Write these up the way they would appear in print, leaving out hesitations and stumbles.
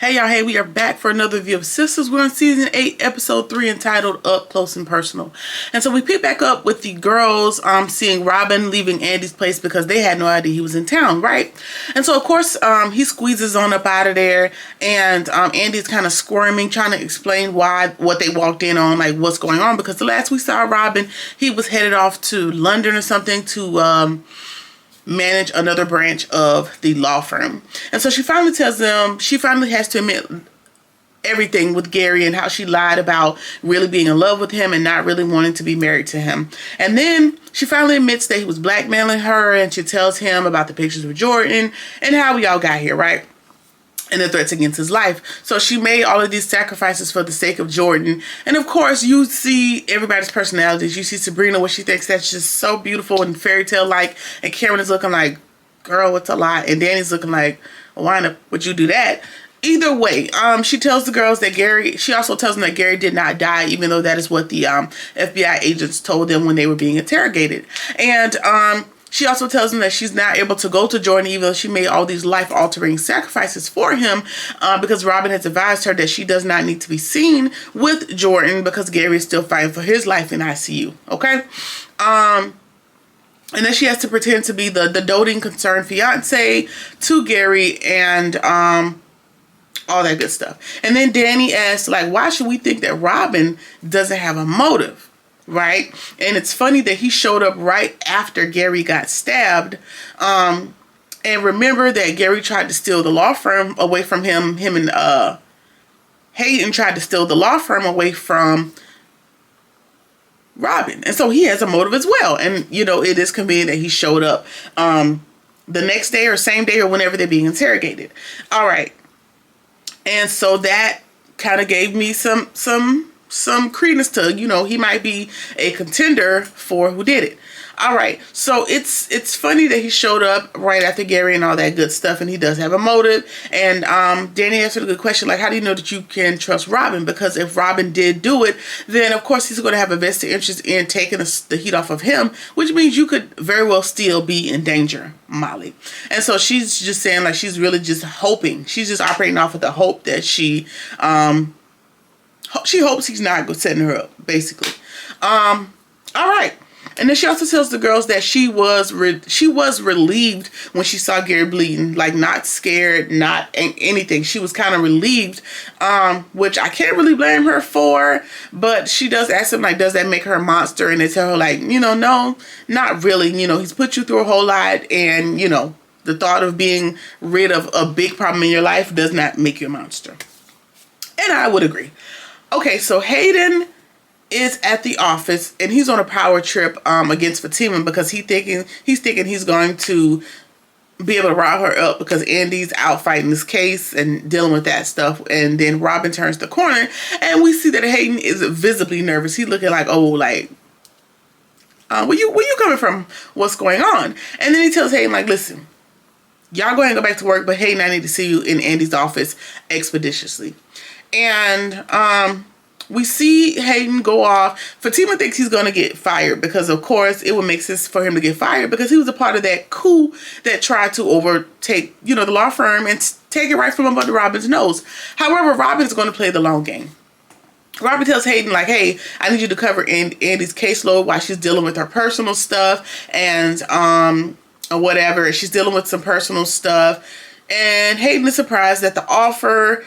Hey y'all, hey, we are back for another review of Sisters. We're on season 8, episode 3, entitled Up Close and Personal. And so we pick back up with the girls seeing Robin leaving Andy's place because they had no idea he was in town, right? And so of course he squeezes on up out of there, and Andy's kind of squirming, trying to explain what they walked in on, like what's going on, because the last we saw Robin, he was headed off to London or something to manage another branch of the law firm. And so she finally tells them, she finally has to admit everything with Gary and how she lied about really being in love with him and not really wanting to be married to him. And then she finally admits that he was blackmailing her, and she tells him about the pictures of Jordan and how we all got here, right? And the threats against his life. So she made all of these sacrifices for the sake of Jordan. And of course, you see everybody's personalities. You see Sabrina, what she thinks that's just so beautiful and fairy tale like. And Karen is looking like, girl, what's a lot? And Danny's looking like, why would you do that? Either way, she tells the girls that she also tells them that Gary did not die, even though that is what the FBI agents told them when they were being interrogated. And she also tells him that she's not able to go to Jordan even though she made all these life-altering sacrifices for him because Robin has advised her that she does not need to be seen with Jordan because Gary is still fighting for his life in ICU, okay? And then she has to pretend to be the doting, concerned fiance to Gary and all that good stuff. And then Danny asks, like, why should we think that Robin doesn't have a motive? Right? And it's funny that he showed up right after Gary got stabbed. And remember that Gary tried to steal the law firm away from him. Him and Hayden tried to steal the law firm away from Robin. And so he has a motive as well. And, you know, it is convenient that he showed up the next day or same day or whenever they're being interrogated. All right. And so that kind of gave me some credence to, you know, he might be a contender for who did it. All right, so it's funny that he showed up right after Gary and all that good stuff, and he does have a motive. And Danny answered a good question, like, how do you know that you can trust Robin? Because if Robin did do it, then of course he's going to have a vested interest in taking the heat off of him, which means you could very well still be in danger, Molly. And so she's just saying, like, she's really just hoping. She's just operating off of the hope that she hopes he's not setting her up, basically. All right. And then she also tells the girls that she was relieved when she saw Gary bleeding, like not scared, not anything. She was kind of relieved, which I can't really blame her for. But she does ask him, like, does that make her a monster? And they tell her, like, you know, no, not really. You know, he's put you through a whole lot, and, you know, the thought of being rid of a big problem in your life does not make you a monster. And I would agree. Okay, so Hayden is at the office, and he's on a power trip against Fatima because he's thinking he's going to be able to rile her up because Andy's out fighting this case and dealing with that stuff. And then Robin turns the corner, and we see that Hayden is visibly nervous. He's looking like, oh, like, where you coming from? What's going on? And then he tells Hayden, like, listen, y'all go ahead and go back to work, but Hayden, I need to see you in Andy's office expeditiously. And we see Hayden go off. Fatima thinks he's going to get fired because, of course, it would make sense for him to get fired because he was a part of that coup that tried to overtake, you know, the law firm and take it right from under Robin's nose. However, Robin's going to play the long game. Robin tells Hayden, like, hey, I need you to cover Andy's caseload while she's dealing with her personal stuff and or whatever. She's dealing with some personal stuff. And Hayden is surprised that the offer,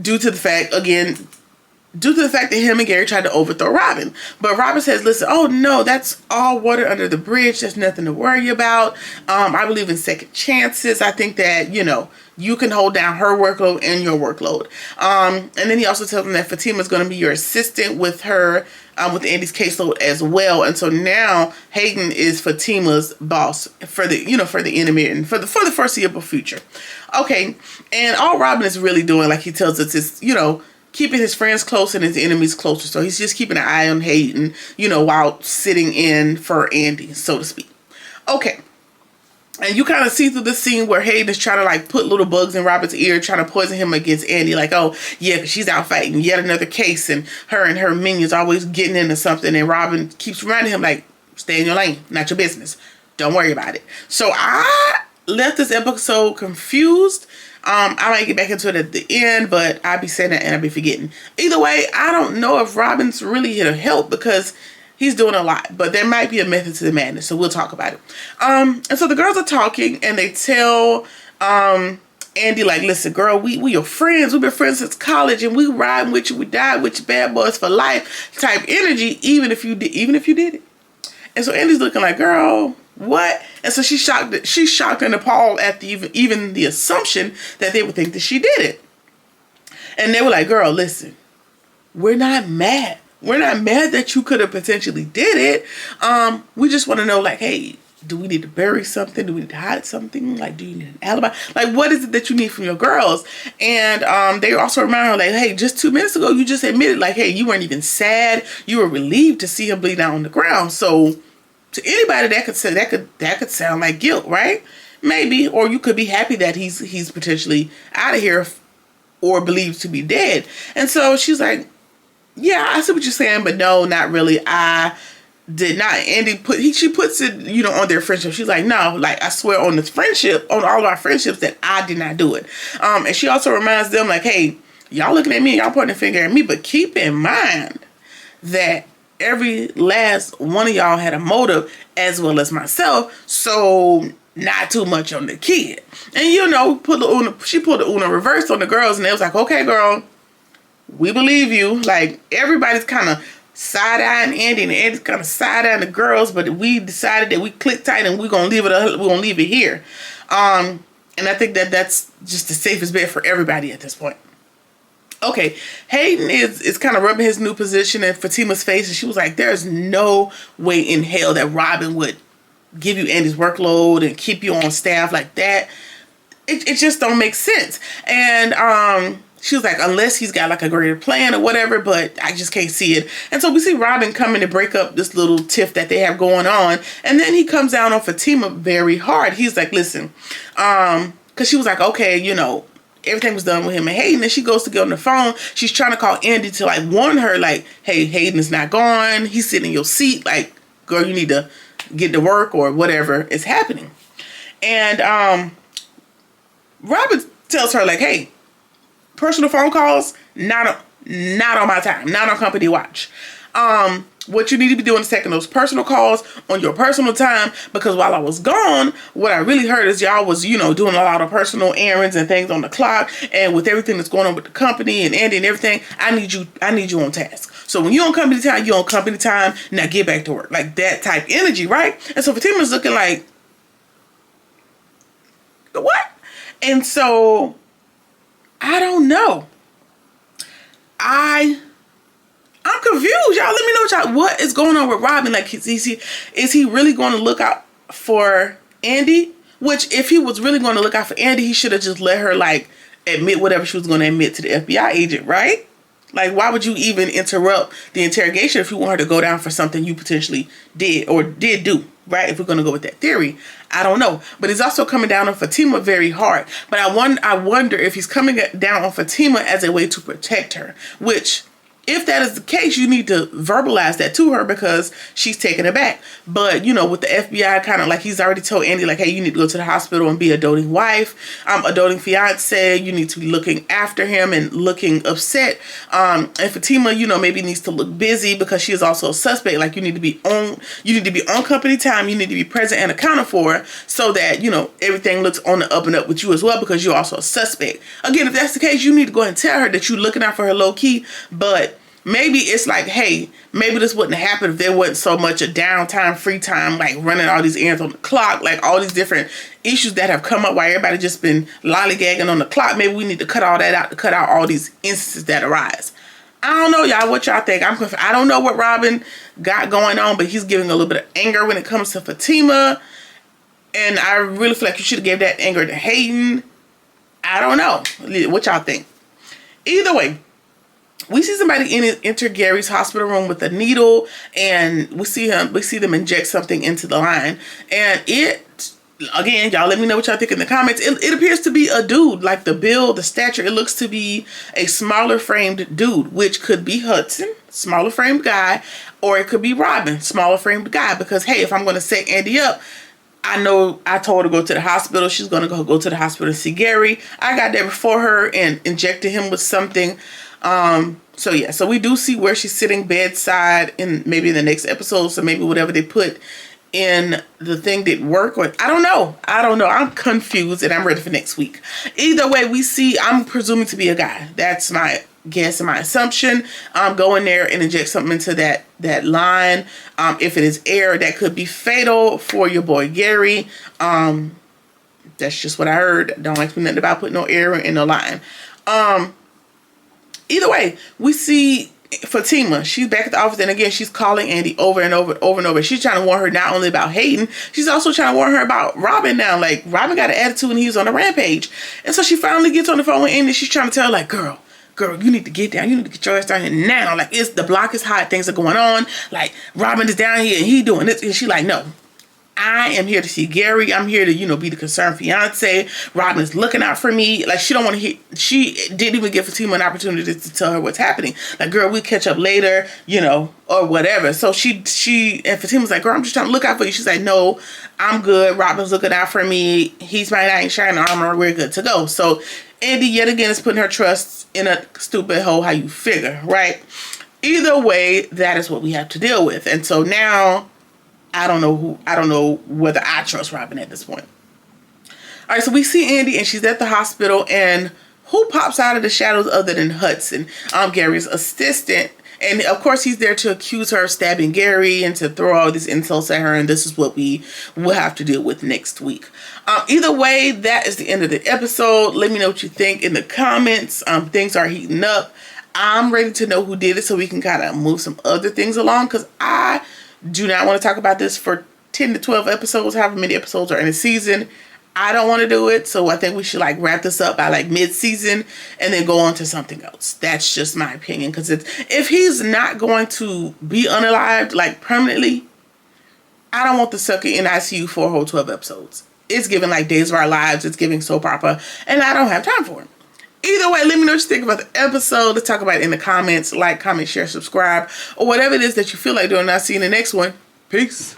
due to the fact that him and Gary tried to overthrow Robin. But Robin says, listen, oh no, that's all water under the bridge. There's nothing to worry about. I believe in second chances. I think that, you know, you can hold down her workload and your workload. And then he also tells them that Fatima is going to be your assistant with her, with Andy's caseload as well. And so now Hayden is Fatima's boss for the intermediate, for the foreseeable future. Okay. And all Robin is really doing, like he tells us, is, you know, keeping his friends close and his enemies closer. So he's just keeping an eye on Hayden, you know, while sitting in for Andy, so to speak. Okay. And you kind of see through the scene where Hayden is trying to, like, put little bugs in Robin's ear, trying to poison him against Andy. Like, oh, yeah, because she's out fighting yet another case, and her minions always getting into something. And Robin keeps reminding him, like, stay in your lane, not your business. Don't worry about it. So I left this episode confused. I might get back into it at the end, but I'll be saying that and I'll be forgetting. Either way, I don't know if Robin's really here to help because he's doing a lot, but there might be a method to the madness, so we'll talk about it. And so the girls are talking and they tell Andy, like, listen, girl, we your friends. We've been friends since college, and we riding with you. We died with you, bad boys for life type energy. Even if you did it. And so Andy's looking like, girl, what? And so she's shocked and appalled at even the assumption that they would think that she did it. And they were like, girl, listen, we're not mad. We're not mad that you could have potentially did it. We just want to know, like, hey, do we need to bury something? Do we need to hide something? Like, do you need an alibi? Like, what is it that you need from your girls? And they also remind her, like, hey, just 2 minutes ago, you just admitted, like, hey, you weren't even sad. You were relieved to see him bleed out on the ground. So to anybody, that could sound like guilt, right? Maybe. Or you could be happy that he's potentially out of here or believed to be dead. And so she's like, yeah, I see what you're saying, but no, not really. I did not. Andy she puts it, on their friendship. She's like, no, like, I swear on this friendship, on all our friendships, that I did not do it. And she also reminds them, like, hey, y'all looking at me, y'all pointing a finger at me, but keep in mind that every last one of y'all had a motive as well as myself. So not too much on the kid. And she pulled the Uno reverse on the girls, and they was like, okay, girl, we believe you. Like, everybody's kind of side-eyeing Andy, and Andy's kind of side-eyeing the girls, but we decided that we clicked tight and we're gonna leave it here. And I think that that's just the safest bet for everybody at this point. Okay, Hayden is kind of rubbing his new position in Fatima's face, and she was like, there's no way in hell that Robin would give you Andy's workload and keep you on staff like that. It just don't make sense. And she was like, unless he's got like a greater plan or whatever, but I just can't see it. And so we see Robin coming to break up this little tiff that they have going on. And then he comes down on Fatima very hard. He's like, listen, because she was like, okay, everything was done with him and Hayden. And she goes to get on the phone. She's trying to call Andy to like warn her, like, hey, Hayden is not gone. He's sitting in your seat. Like, girl, you need to get to work or whatever is happening. And Robin tells her, like, hey, personal phone calls, not on my time, not on company watch. What you need to be doing is taking those personal calls on your personal time, because while I was gone, what I really heard is y'all was, doing a lot of personal errands and things on the clock, and with everything that's going on with the company and Andy and everything, I need you on task. So when you're on company time, you're on company time. Now get back to work. Like that type energy, right? And so Fatima's looking like, what? And so I don't know. I'm confused. Y'all let me know what is going on with Robin. Like, is he really going to look out for Andy? Which, if he was really going to look out for Andy, he should have just let her, like, admit whatever she was going to admit to the FBI agent, right? Like, why would you even interrupt the interrogation if you want her to go down for something you potentially did do, right? If we're going to go with that theory. I don't know. But he's also coming down on Fatima very hard. But I wonder if he's coming down on Fatima as a way to protect her, which, if that is the case, you need to verbalize that to her because she's taken aback. But, with the FBI kind of like, he's already told Andy, like, hey, you need to go to the hospital and be a doting wife, a doting fiance. You need to be looking after him and looking upset. And Fatima, maybe needs to look busy because she is also a suspect. Like, you need to be on company time. You need to be present and accounted for so that, everything looks on the up and up with you as well, because you're also a suspect. Again, if that's the case, you need to go and tell her that you're looking out for her low key, but maybe it's like, hey, maybe this wouldn't have happened if there wasn't so much of downtime, free time, like running all these errands on the clock, like all these different issues that have come up while everybody just been lollygagging on the clock. Maybe we need to cut all that out to cut out all these instances that arise. I don't know, y'all. What y'all think? I don't know what Robin got going on, but he's giving a little bit of anger when it comes to Fatima. And I really feel like you should have gave that anger to Hayden. I don't know. What y'all think? Either way, we see somebody enter Gary's hospital room with a needle, and we see them inject something into the line. And again, y'all let me know what y'all think in the comments. It appears to be a dude, like the build, the stature. It looks to be a smaller framed dude, which could be Hudson, smaller framed guy, or it could be Robin, smaller framed guy. Because, hey, if I'm going to set Andy up, I know I told her to go to the hospital. She's going to go to the hospital and see Gary. I got there before her and injected him with something. So yeah, so we do see where she's sitting bedside in maybe in the next episode. So maybe whatever they put in the thing didn't work, or I don't know. I'm confused and I'm ready for next week. Either way, we see, I'm presuming to be a guy. That's my guess and my assumption. Go in there and inject something into that line. If it is air, that could be fatal for your boy Gary. That's just what I heard. Don't ask me nothing about putting no air in the line. Either way, we see Fatima. She's back at the office, and again, she's calling Andy over and over. She's trying to warn her not only about Hayden, she's also trying to warn her about Robin now. Like, Robin got an attitude and he was on a rampage. And so she finally gets on the phone with Andy. She's trying to tell her, like, girl, you need to get down. You need to get your ass down here now. Like, the block is hot. Things are going on. Like, Robin is down here and he doing this. And she's like, no. I am here to see Gary. I'm here to, be the concerned fiance. Robin is looking out for me. Like, she don't want to hear. She didn't even give Fatima an opportunity to tell her what's happening. Like, girl, we'll catch up later, or whatever. So and Fatima's like, girl, I'm just trying to look out for you. She's like, no, I'm good. Robin's looking out for me. He's my knight in shining armor. We're good to go. So Andy yet again is putting her trust in a stupid hoe. How you figure, right? Either way, that is what we have to deal with. And so now, I don't know whether I trust Robin at this point. All right, so we see Andy and she's at the hospital, and who pops out of the shadows other than Hudson, Gary's assistant. And of course he's there to accuse her of stabbing Gary and to throw all these insults at her, and this is what we will have to deal with next week. Either way, that is the end of the episode. Let me know what you think in the comments. Things are heating up. I'm ready to know who did it so we can kind of move some other things along, because I do not want to talk about this for 10 to 12 episodes, however many episodes are in a season. I don't want to do it. So I think we should wrap this up by mid-season and then go on to something else. That's just my opinion. Because if he's not going to be unalived permanently, I don't want the sucker in ICU for a whole 12 episodes. It's giving Days of Our Lives. It's giving soap opera. And I don't have time for it. Either way, let me know what you think about the episode. Let's talk about it in the comments. Like, comment, share, subscribe, or whatever it is that you feel like doing. I'll see you in the next one. Peace.